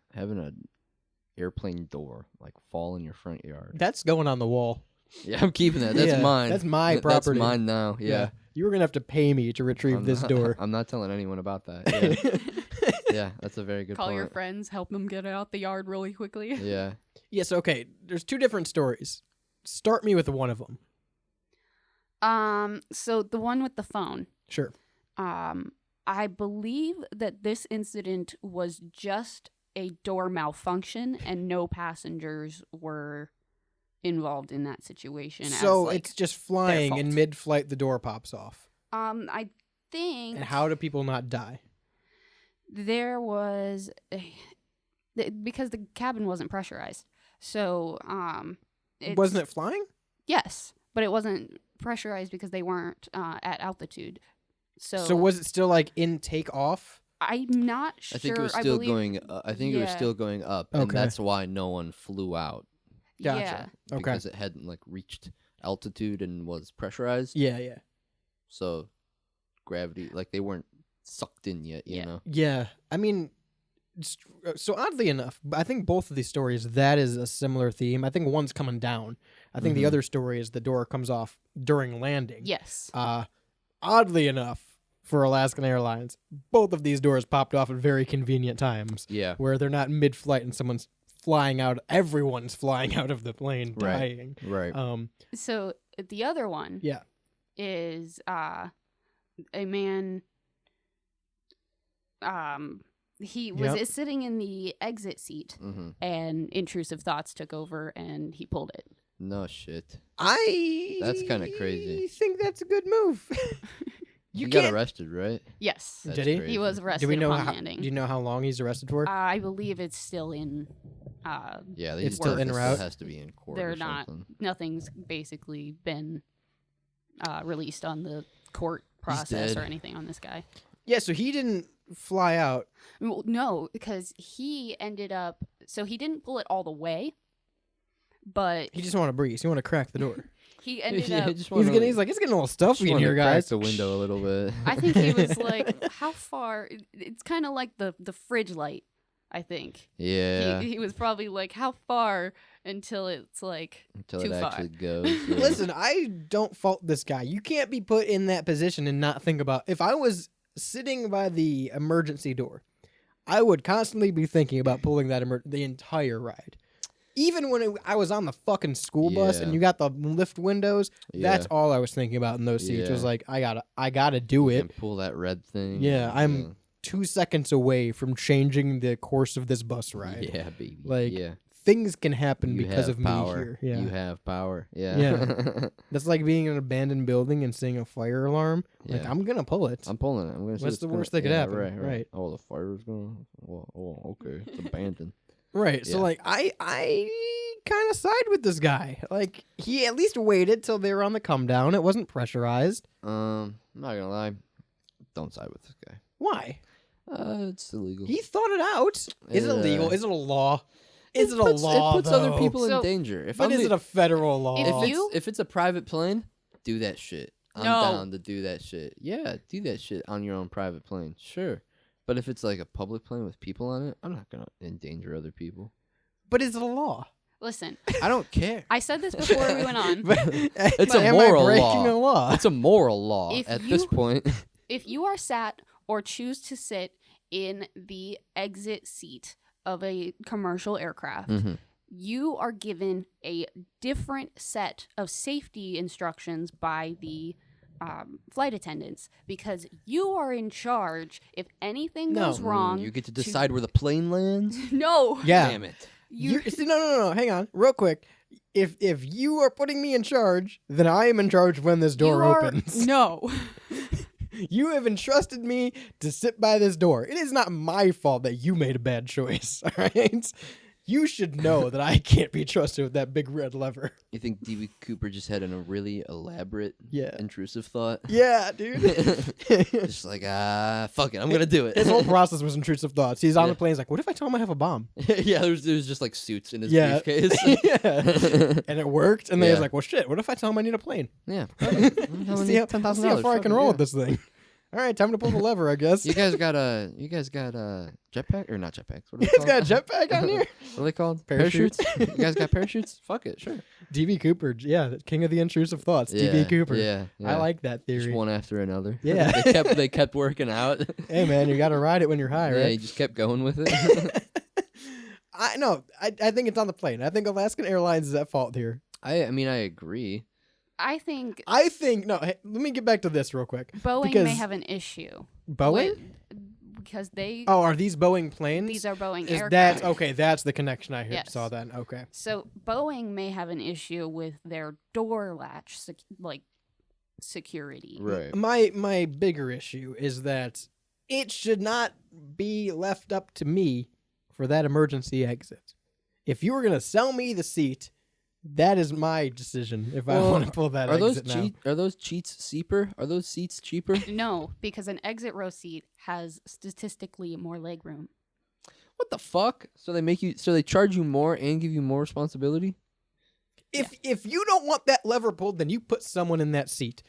airplane door like fall in your front yard. That's going on the wall. Yeah, I'm keeping that. That's mine. That's my property. That's mine now. Yeah. You were going to have to pay me to retrieve this door. I'm not telling anyone about that. Yeah, yeah, that's a very good Call point. your friends, help them get out the yard really quickly. Yeah. Yes, okay. There's two different stories. Start me with one of them. So the one with the phone. Sure. I believe that this incident was just a door malfunction and no passengers were involved in that situation. So as, it's just flying in mid-flight, the door pops off. I think. And how do people not die? There was because the cabin wasn't pressurized. So wasn't it flying? Yes, but it wasn't pressurized because they weren't at altitude. So was it still like in takeoff? I'm not sure. I think it was still going. I think it was still going up, and that's why no one flew out. Gotcha. Yeah. Because it hadn't like reached altitude and was pressurized. Yeah, yeah. So gravity, like they weren't sucked in yet, you know? Yeah. I mean, so oddly enough, I think both of these stories, that is a similar theme. I think one's coming down. I think the other story is the door comes off during landing. Yes. Oddly enough, for Alaskan Airlines, both of these doors popped off at very convenient times. Yeah. Where they're not mid-flight and someone's flying out. Everyone's flying out of the plane, dying. Right. So the other one. Is a man. He was sitting in the exit seat, and intrusive thoughts took over, and he pulled it. No shit. That's kind of crazy. I think that's a good move. You got arrested, right? Yes. That's Did he? crazy. He was arrested upon landing. Do you know how long he's arrested for? I believe it's still in. Yeah, it's still en route. It has to be in court. They're or not. something. Nothing's basically been released on the court process or dead. anything on this guy. Yeah, so he didn't fly out. Well, no, because he ended up. So he didn't pull it all the way, but He just wanted to breeze. He wanted to crack the door. he ended Yeah, up. just He's like, it's getting a little stuffy in here, guys. the window a little bit. I think he was like, how far? It's kind of like the fridge light. I think. Yeah. He was probably like, how far until it's like Until too it far. actually goes. Yeah. Listen, I don't fault this guy. You can't be put in that position and not think about. If I was sitting by the emergency door, I would constantly be thinking about pulling that the entire ride. Even when I was on the fucking school bus and Yeah. you got the lift windows, that's Yeah. all I was thinking about in those seats. Yeah. Was like, I gotta do it. And pull that red thing. Yeah, I'm 2 seconds away from changing the course of this bus ride. Yeah, baby. Like, yeah. things can happen You because have of power. me here. Yeah. You have power. Yeah. Yeah. That's like being in an abandoned building and seeing a fire alarm. Like, Yeah. I'm gonna pull it. I'm pulling it. I'm gonna see What's the gonna- worst that could yeah, happen? Right, Right. Oh, the fire's going. Well, oh, okay. It's abandoned. Right. So Yeah. like I kind of side with this guy. Like he at least waited till they were on the come down. It wasn't pressurized. I'm not gonna lie. Don't side with this guy. Why? It's illegal. He thought it out. Is it illegal? Is it a law? Is it a puts, law? It puts other though? people So- in danger. If But I'm is the- it a federal law? if it's a private plane, do that shit. I'm No. down to do that shit. Yeah, do that shit on your own private plane. Sure. But if it's like a public plane with people on it, I'm not gonna endanger other people. But is it a law? Listen, I don't care. I said this before we went on. It's Am a I moral breaking law. a law? It's a moral law If at you- this point. If you are sat or choose to sit in the exit seat of a commercial aircraft, Mhm. you are given a different set of safety instructions by the flight attendants because you are in charge. If anything goes wrong, You get to decide where the plane lands. no. Yeah. Damn it. See, no. Hang on, real quick. If you are putting me in charge, then I am in charge when this door opens. No. You have entrusted me to sit by this door. It is not my fault that you made a bad choice. All right. You should know that I can't be trusted with that big red lever. You think D.B. Cooper just had a really elaborate, Yeah. intrusive thought? Yeah, dude. Just like, fuck it, I'm gonna do it. His whole process was intrusive thoughts. He's on Yeah. the plane. He's like, what if I tell him I have a bomb? Yeah, there was just like suits in his Yeah. briefcase. Yeah. And it worked. And then Yeah. he's like, well, shit, what if I tell him I need a plane? Yeah. See how far I can roll with this thing. All right, time to pull the lever, I guess. You guys got jetpack or not jetpacks? What are You they guys got a called? jetpack on here? What are they called? Parachutes? You guys got parachutes? Fuck it, sure. D.B. Cooper, yeah, the king of the intrusive thoughts. Yeah, D.B. Cooper. Yeah, I like that just theory. one after another. Yeah. they kept working out. Hey, man, you got to ride it when you're high, Yeah, right? he just kept going with it. I think it's on the plane. I think Alaskan Airlines is at fault here. I mean, I agree. I think No, hey, let me get back to this real quick. Boeing because may have an issue. Boeing? Because they Oh, are these Boeing planes? these are Boeing Is aircraft. that okay? That's the connection I Yes. saw. Then okay. So Boeing may have an issue with their door latch security. Right. My bigger issue is that it should not be left up to me for that emergency exit. If you were gonna sell me the seat, that is my decision. If I want to pull that Are those exit now. Are those cheats cheaper? Are those seats cheaper? No, because an exit row seat has statistically more legroom. What the fuck? So they charge you more and give you more responsibility? If you don't want that lever pulled, then you put someone in that seat.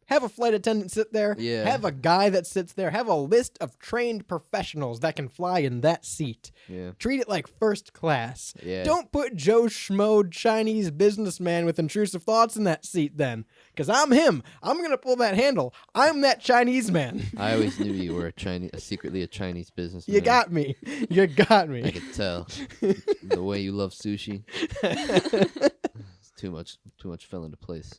Have a flight attendant sit there. Yeah. Have a guy that sits there. Have a list of trained professionals that can fly in that seat. Yeah. Treat it like first class. Yeah. Don't put Joe Schmo Chinese businessman with intrusive thoughts in that seat then. Because I'm him. I'm going to pull that handle. I'm that Chinese man. I always knew you were secretly a Chinese businessman. You got me. You got I me. could tell. The way you love sushi. It's too much fell into place.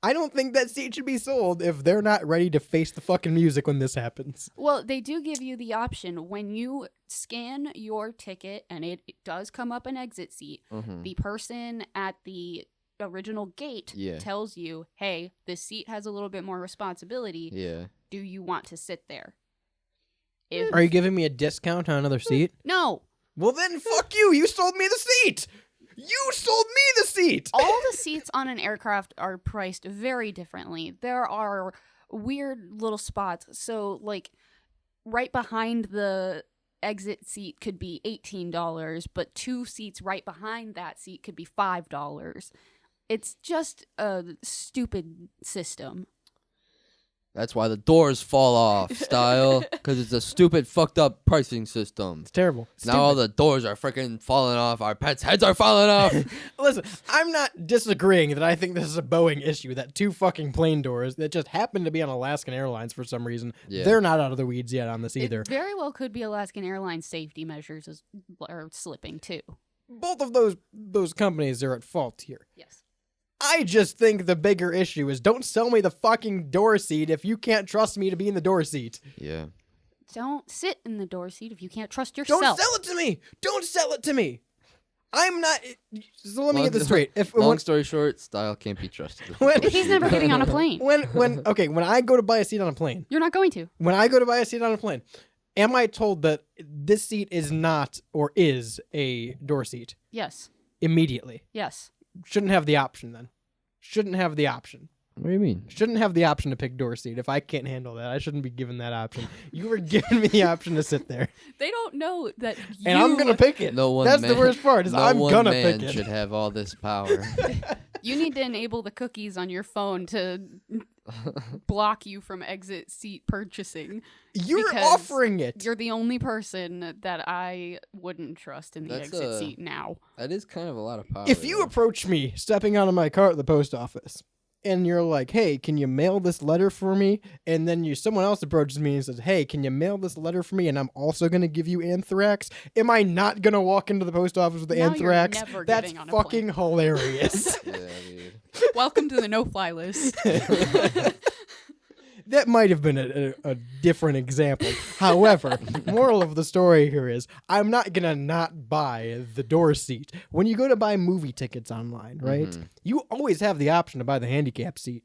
I don't think that seat should be sold if they're not ready to face the fucking music when this happens. Well, they do give you the option when you scan your ticket and it does come up an exit seat. Mhm. The person at the original gate Yeah. tells you, "Hey, this seat has a little bit more responsibility. Yeah. Do you want to sit there?" If Are you giving me a discount on another seat? no, Well, then fuck you. You sold me the seat. You sold me the seat. all the seats on an aircraft are priced very differently. There are weird little spots. So, like, right behind the exit seat could be $18, but 2 seats right behind that seat could be $5. It's just a stupid system. That's why the doors fall off, Style, because it's a stupid, fucked up pricing system. It's terrible. Now all the doors are freaking falling off. Our pets' heads are falling off. Listen, I'm not disagreeing that I think this is a Boeing issue, that 2 fucking plane doors that just happen to be on Alaskan Airlines for some reason. Yeah. They're not out of the weeds yet on this either. It very well could be Alaskan Airlines safety measures are slipping too. Both of those companies are at fault here. Yes. I just think the bigger issue is don't sell me the fucking door seat if you can't trust me to be in the door seat. Yeah. Don't sit in the door seat if you can't trust yourself. Don't sell it to me. Don't sell it to me. I'm not. So let me get this straight. Long story short, Style can't be trusted. If he's never getting on a plane. When I go to buy a seat on a plane. You're not going to. When I go to buy a seat on a plane, am I told that this seat is not or is a door seat? Yes. Immediately. Yes. Shouldn't have the option then. Shouldn't have the option. What do you mean? Shouldn't have the option to pick door seat. If I can't handle that, I shouldn't be given that option. You were giving me the option to sit there. They don't know that you... And I'm going to pick it. No one That's man, the worst part, is no I'm one going to man pick it. should have all this power. You need to enable the cookies on your phone to block you from exit seat purchasing. You're because offering it. You're the only person that I wouldn't trust in the That's exit seat now. That is kind of a lot of power. If you approach me stepping out of my car at the post office and you're like, hey, can you mail this letter for me? And then someone else approaches me and says, hey, can you mail this letter for me? And I'm also going to give you anthrax. Am I not going to walk into the post office with Now you're anthrax? never That's getting on a fucking hilarious. Yeah, dude. Welcome to the no-fly list. That might have been a different example. However, moral of the story here is I'm not going to not buy the door seat. When you go to buy movie tickets online, right, you always have the option to buy the handicap seat.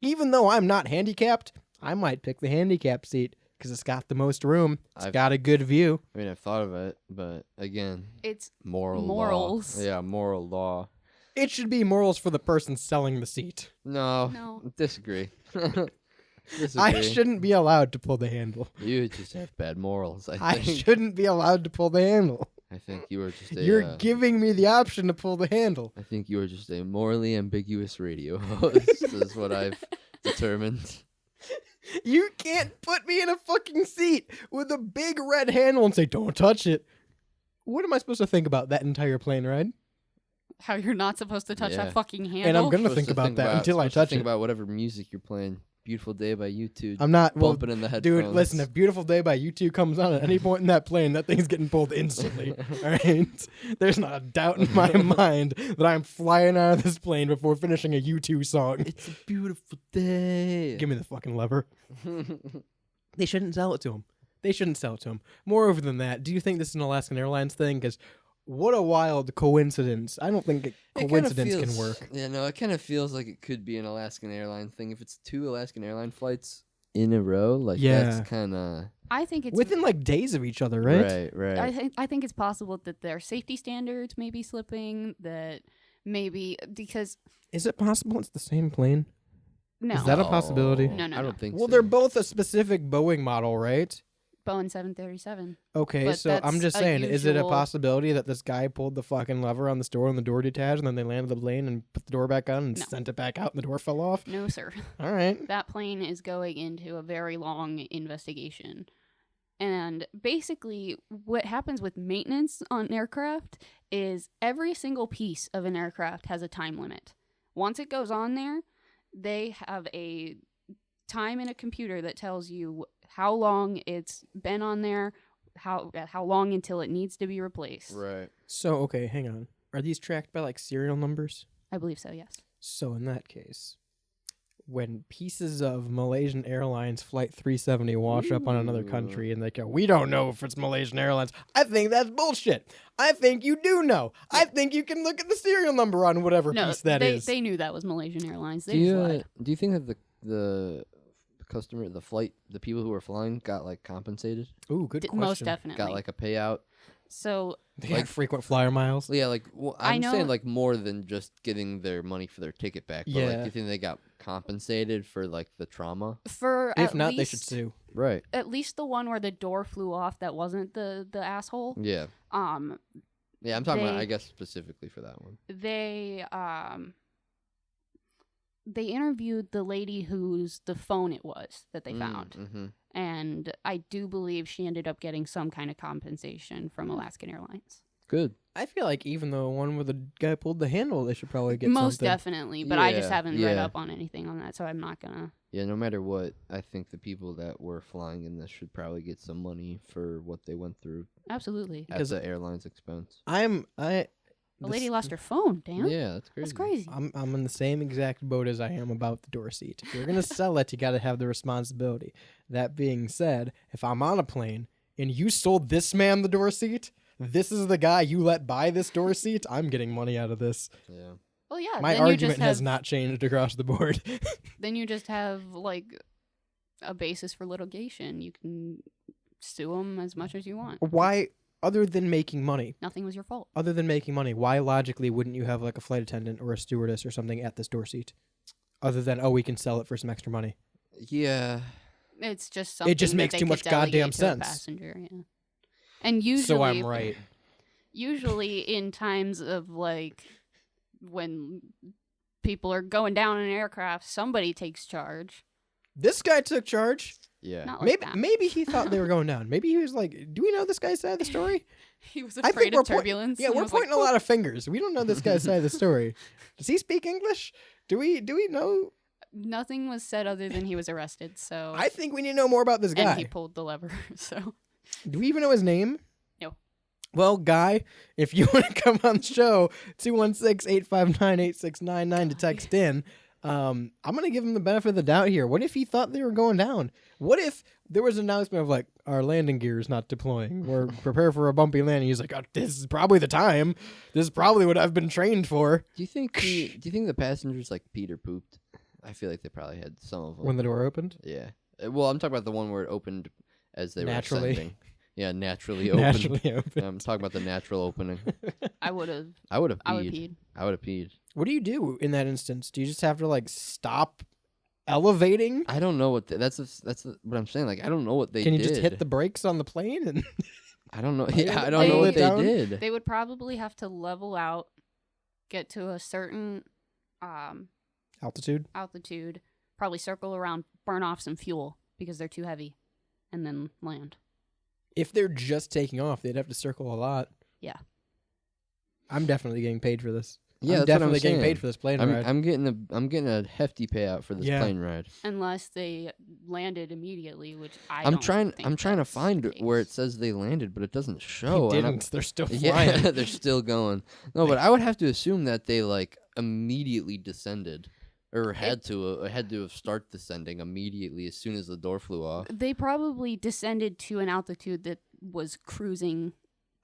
Even though I'm not handicapped, I might pick the handicap seat because it's got the most room. It's got a good view. I mean, I've thought of it, but again, It's morals. Yeah, moral law. It should be morals for the person selling the seat. No. Disagree. I shouldn't be allowed to pull the handle. You just have bad morals, I I think. shouldn't be allowed to pull the handle. I think you are just a... You're giving me the option to pull the handle. I think you are just a morally ambiguous radio host, is what I've determined. You can't put me in a fucking seat with a big red handle and say, don't touch it. What am I supposed to think about that entire plane ride? how you're not supposed to touch Yeah. that fucking handle. And I'm going to Supposed think to about that until I supposed to touch think it. about whatever music you're playing. Beautiful Day by U2. I'm not bumping in the headphones. Dude, listen, if Beautiful Day by U2 comes on at any point in that plane, that thing's getting pulled instantly. All right? There's not a doubt in my mind that I'm flying out of this plane before finishing a U2 song. It's a beautiful day. Give me the fucking lever. They shouldn't sell it to him. They shouldn't sell it to him. Moreover than that, do you think this is an Alaskan Airlines thing? Because what a wild coincidence. I don't think coincidence can work. Yeah, no, it kind of feels like it could be an Alaskan airline thing. If it's 2 Alaskan airline flights in a row, like that's kind of I think it's within like days of each other, right? Right. I think it's possible that their safety standards may be slipping. That maybe because Is it possible it's the same plane? no, Is that a possibility? No, I don't think Well, so. they're both a specific Boeing model, right? Boeing 737. Okay, But so I'm that's just a saying, is it a usual- possibility that this guy pulled the fucking lever on this door and the door detached and then they landed the plane and put the door back on and No. sent it back out and the door fell off? No, sir. All right. That plane is going into a very long investigation. And basically, what happens with maintenance on aircraft is every single piece of an aircraft has a time limit. Once it goes on there, they have a time in a computer that tells you how long it's been on there, how long until it needs to be replaced. Right. So, okay, hang on. Are these tracked by like serial numbers? I believe so, yes. So, in that case, when pieces of Malaysian Airlines Flight 370 wash up on another country and they go, we don't know if it's Malaysian Airlines, I think that's bullshit. I think you do know. I think you can look at the serial number on whatever piece that is. They knew that was Malaysian Airlines. They Do just you lied. do you think that the customer, the people who were flying got like compensated? Ooh, good question. Most definitely. Got like a payout? So They have frequent flyer miles. Yeah, like I I'm know- saying like more than just getting their money for their ticket back. But like, Yeah. do you think they got compensated for like the trauma? for If at not, least, they should sue. Right. At least the one where the door flew off that wasn't the asshole. Yeah. Yeah, I'm talking about, They- I guess, specifically for that one. They interviewed the lady whose the phone it was that they found. Mm-hmm. And I do believe she ended up getting some kind of compensation from Alaskan Airlines. Good. I feel like even the one where the guy pulled the handle, they should probably get Most something. definitely, but I just Yeah, haven't read yeah. up on anything on that, so I'm not gonna. Yeah, no matter what, I think the people that were flying in this should probably get some money for what they went through Absolutely. at the airline's expense. The lady lost her phone, damn. Yeah, that's crazy. That's crazy. I'm in the same exact boat as I am about the door seat. If you're gonna sell it, you got to have the responsibility. That being said, if I'm on a plane and you sold this man the door seat, this is the guy you let buy this door seat. I'm getting money out of this. Yeah. Well, yeah. My then you just argument has have- not changed across the board. Then you just have like a basis for litigation. You can sue them as much as you want. Why, other than making money, Nothing was your fault. why logically wouldn't you have like a flight attendant or a stewardess or something at this door seat? Other than, oh, we can sell it for some extra money. Yeah. It's just something It just that makes they too could much delegate goddamn to a sense. passenger, yeah. And usually, So I'm right. Usually, in times of like when people are going down in an aircraft, somebody takes charge. This guy took charge. Yeah. Not like Maybe he thought they were going down. Maybe he was like, do we know this guy's side of the story? He was I afraid think we're of turbulence. Yeah, and we're was like, pointing a lot of fingers. We don't know this guy's side of the story. Does he speak English? Do we know? Nothing was said other than he was arrested. So I think we need to know more about this guy. and he pulled the lever. So Do we even know his name? No. Well, Guy, if you want to come on the show, 216-859-8699 to text in. I'm going to give him the benefit of the doubt here. What if he thought they were going down? What if there was an announcement of like, our landing gear is not deploying, or prepare for a bumpy landing? He's like, oh, this is probably the time. This is probably what I've been trained for. Do you think the passengers like peed or pooped? I feel like they probably had some of them. When the door opened? Yeah. Well, I'm talking about the one where it opened as they Naturally. were ascending. Yeah, naturally opened. Naturally opened. I'm talking about the natural opening. I would have. I would have I would peed. peed. I would have peed. What do you do in that instance? Do you just have to like stop elevating? I don't know what that's what I'm saying. Like I don't know what they Can you did. just hit the brakes on the plane and I don't know. They- Yeah, I don't know they what let they down? did. They would probably have to level out, get to a certain altitude? altitude, probably circle around, burn off some fuel because they're too heavy, and then land. If they're just taking off, they'd have to circle a lot. Yeah. I'm definitely getting paid for this. Yeah, I'm that's what definitely I'm getting saying. paid for this plane I'm, ride. I'm getting a hefty payout for this Yeah. plane ride. Unless they landed immediately, which I'm don't trying think I'm trying to that's find the where it case. says they landed, but it doesn't He show. and I'm- didn't. They're still flying. Yeah, they're still going. No, but I would have to assume that they like immediately descended, or had to have start descending immediately as soon as the door flew off. They probably descended to an altitude that was cruising,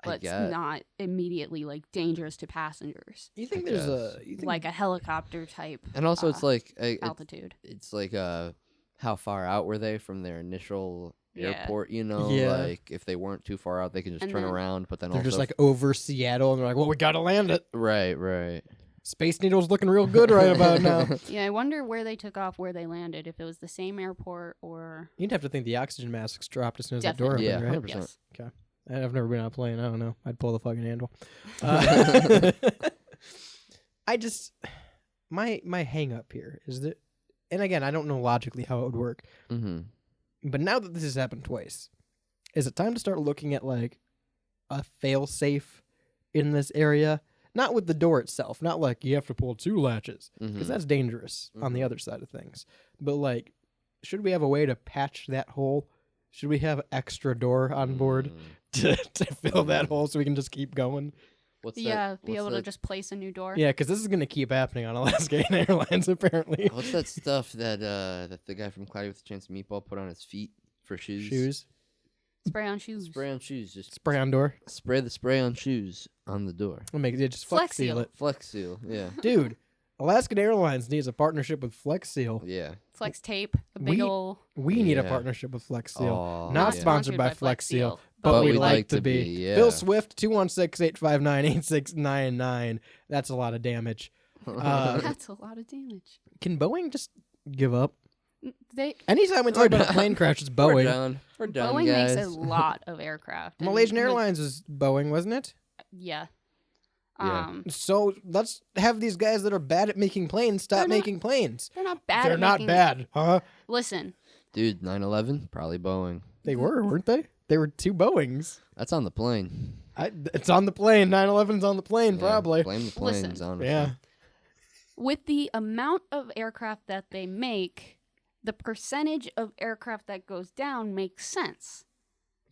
I but guess. not immediately like dangerous to passengers, You think I there's guess. a... You think like a helicopter type And also, it's like altitude. it's like how far out were they from their initial Yeah. airport? You know, Yeah. like if they weren't too far out, they can just And turn then- around. But then they're also just like over Seattle, and they're like, well, we got to land it. right. Space Needle's looking real good right about now. Yeah, I wonder where they took off, where they landed, if it was the same airport or. You'd have to think the oxygen masks dropped as soon as that door Definitely. opened, Yeah, right? 100%. Yes. I've never been on a plane. I don't know. I'd pull the fucking handle. I just my hang up here is that, and again, I don't know logically how it would work, Mm-hmm. but now that this has happened twice, is it time to start looking at like a fail safe in this area? Not with the door itself, not like you have to pull two latches, because that's dangerous on the other side of things. But like, should we have a way to patch that hole? Should we have extra door on board to fill that hole so we can just keep going? What's Yeah, that, be what's able that, to just place a new door. Yeah, because this is going to keep happening on Alaska Airlines, apparently. What's that stuff that that the guy from Cloudy with a Chance of Meatball put on his feet for shoes? Shoes. Spray on shoes. Spray on shoes. Just Spray on door. spray the spray on shoes on the door. We'll make it just Flex Flex Seal Seal. it. Flex seal. Yeah. Dude, Alaskan Airlines needs a partnership with Flex Seal. Yeah. Flex tape. A big We- ol'. We need a Yeah. partnership with Flex Seal. Aw, Not yeah. sponsored by Flex Seal, but we'd like to be. Yeah. Phil Swift, 216-859-8699. That's a lot of damage. That's a lot of damage. Can Boeing just give up? They Anytime we talk about a plane crash, it's Boeing. We're done, Boeing guys. makes a lot of aircraft. and Malaysian the- Airlines was Boeing, wasn't it? Yeah. Yeah. So let's have these guys that are bad at making planes stop They're not- making planes. They're not bad. They're at not making- bad, huh? Listen, Dude, 9/11, probably Boeing. They were, weren't they? They were two Boeings. That's on the plane. It's on the plane. 9/11's on the plane, Yeah, probably. Blame the planes, Listen. honestly. Yeah. with the amount of aircraft that they make, the percentage of aircraft that goes down makes sense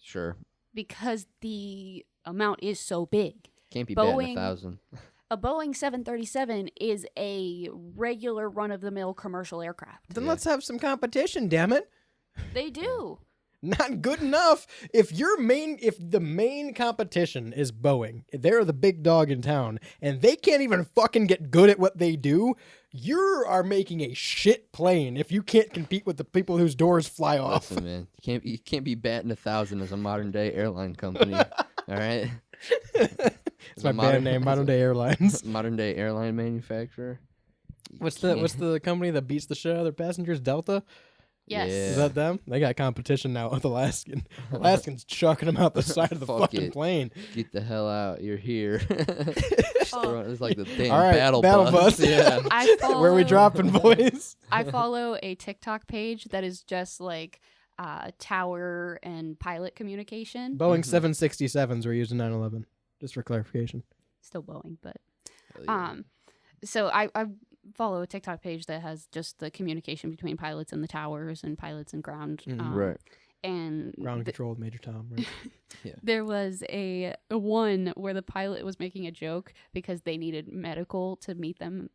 Sure. because the amount is so big. Can't be batting Boeing- 1,000. A Boeing 737 is a regular run-of-the-mill commercial aircraft. Then Yeah. let's have some competition, damn it. They do. Not good enough. If the main competition is Boeing, they're the big dog in town, and they can't even fucking get good at what they do, you are making a shit plane if you can't compete with the people whose doors fly off. Listen, man, you can't be batting 1,000 as a modern day airline company. All right. It's my band name, Modern Day Airlines. Modern day airline manufacturer. What's the company that beats the shit out of their passengers? Delta? Yes. Yeah. Is that them? They got competition now with Alaskan. Alaskan's chucking them out the side of the Fuck fucking it. plane. Get the hell out! You're here. Oh. It's like the damn All right, battle bus. bus. Yeah. I follow, Where we dropping, boys? I follow a TikTok page that is just like tower and pilot communication. Boeing 767s were used in 9/11. Just for clarification. Still Boeing, but Hell yeah. so I follow a TikTok page that has just the communication between pilots and the towers and pilots and ground. Right. And Ground control with Major Tom, right? there was a one where the pilot was making a joke because they needed medical to meet them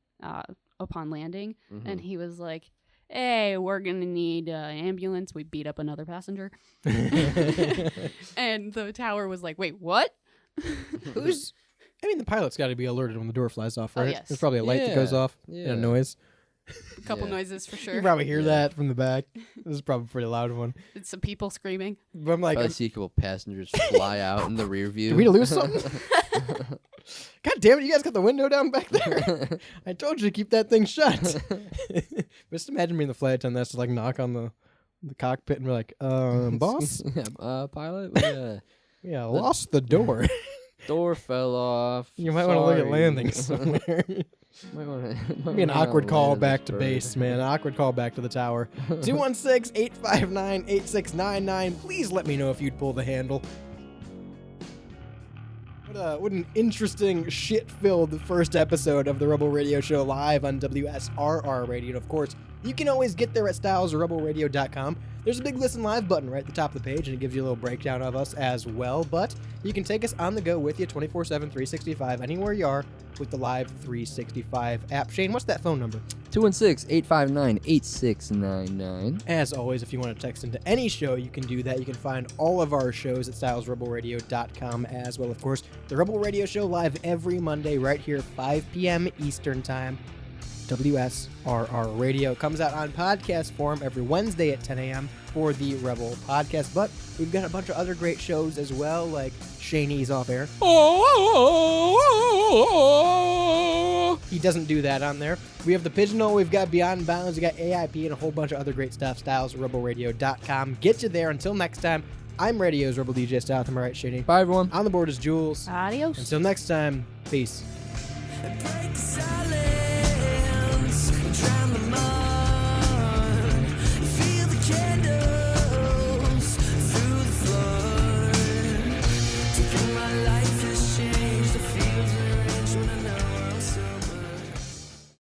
upon landing, Mm-hmm. and he was like, "Hey, we're gonna need an ambulance. We beat up another passenger." And the tower was like, "Wait, what?" I mean, the pilot's got to be alerted when the door flies off, Oh, right? yes. There's probably a light that goes Yeah. off Yeah. and a noise. A couple Yeah. noises for You sure. probably hear Yeah. that from the back. This is probably a pretty loud one. It's some people screaming. But I'm like, I see a couple passengers fly out in the rear view. did we lose something? God damn it, you guys got the window down back there. I told you to keep that thing shut. Just imagine being the flight attendant that's to like knock on the cockpit and be like, boss? Yeah, pilot. Yeah. Yeah, lost the door. Door fell off. You might want to look at Sorry. landing somewhere. Might wanna, Be an awkward call back to base, man. An awkward call back to the tower. 216-859-8699. Please let me know if you'd pull the handle. What an interesting, shit-filled first episode of the Rebel Radio Show live on WSRR Radio. And of course, you can always get there at stylesrebelradio.com. There's a big Listen Live button right at the top of the page, and it gives you a little breakdown of us as well. But you can take us on the go with you 24/7, 365, anywhere you are with the Live 365 app. Shane, what's that phone number? 216-859-8699. As always, if you want to text into any show, you can do that. You can find all of our shows at stylesrebelradio.com as well. Of course, the Rebel Radio Show live every Monday right here, 5 p.m. Eastern Time. WSRR Radio comes out on podcast form every Wednesday at 10 a.m. for the Rebel Podcast. But we've got a bunch of other great shows as well, like Shaney's Off Air. He doesn't do that on there. We have The Pigeonhole, we've got Beyond Bounds, we got AIP, and a whole bunch of other great stuff. StylesRebelRadio.com. Get you there. Until next time, I'm Radio's Rebel DJ Styles. Am I right, Shaney? Bye, everyone. On the board is Jules. Adios. Until next time, peace. Break the silence.